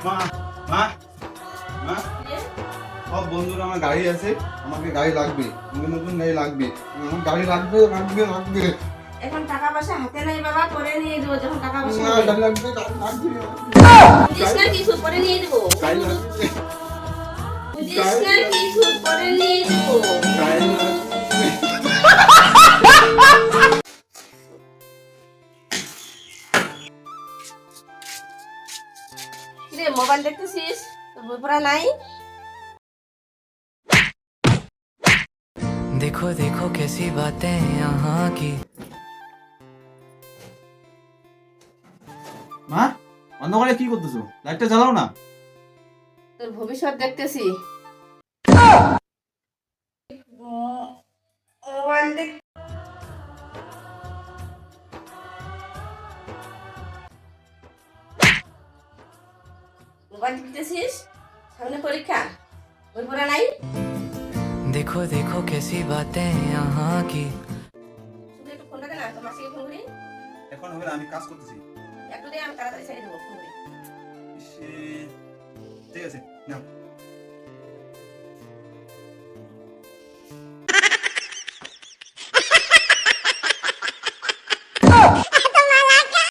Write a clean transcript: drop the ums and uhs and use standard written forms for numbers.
মা মা মা সব বন্ধুরা আমার গাড়ি আছে, আমাকে গাড়ি লাগবে, নতুন নতুন গাড়ি লাগবে, আমার গাড়ি লাগবে লাগবে লাগবে। এখন টাকা পয়সা হাতে নাই বাবা, পরে নিয়ে দেবো যখন টাকা পয়সা না, হবে। গাড়ি লাগবে, গাড়ি লাগবে, বুঝিস না কিছু, পরে নিয়ে দেবো। গাড়ি লাগবে, বুঝিস না কিছু, পরে নিয়ে দেবো। গাড়ি লাগবে। কিরে মোবাইল দেখতেছিস? তোর বই পড়া নাই? देखो देखो कैसी बातें हैं यहाँ की। মা, অন্ধকারে কি করতেছো? লাইটটা জ্বালাও না। তোর ভবিষ্যৎ দেখতেছি। মোবাইল দেখ। মোবাইল দেখতেছিস? সামনে পরীক্ষা, বই পড়া নাই? देखो देखो कैसी बातें हैं यहाँ की। শুধু একটু ফোনটা দে না, তোর মাসিকে ফোন করি। এখন হবে না, আমি কাজ করতেছি। একটু দে, আমি তাড়াতাড়ি ছেড়ে দেবো ফোন করে। ইস, ঠিক আছে, নাও।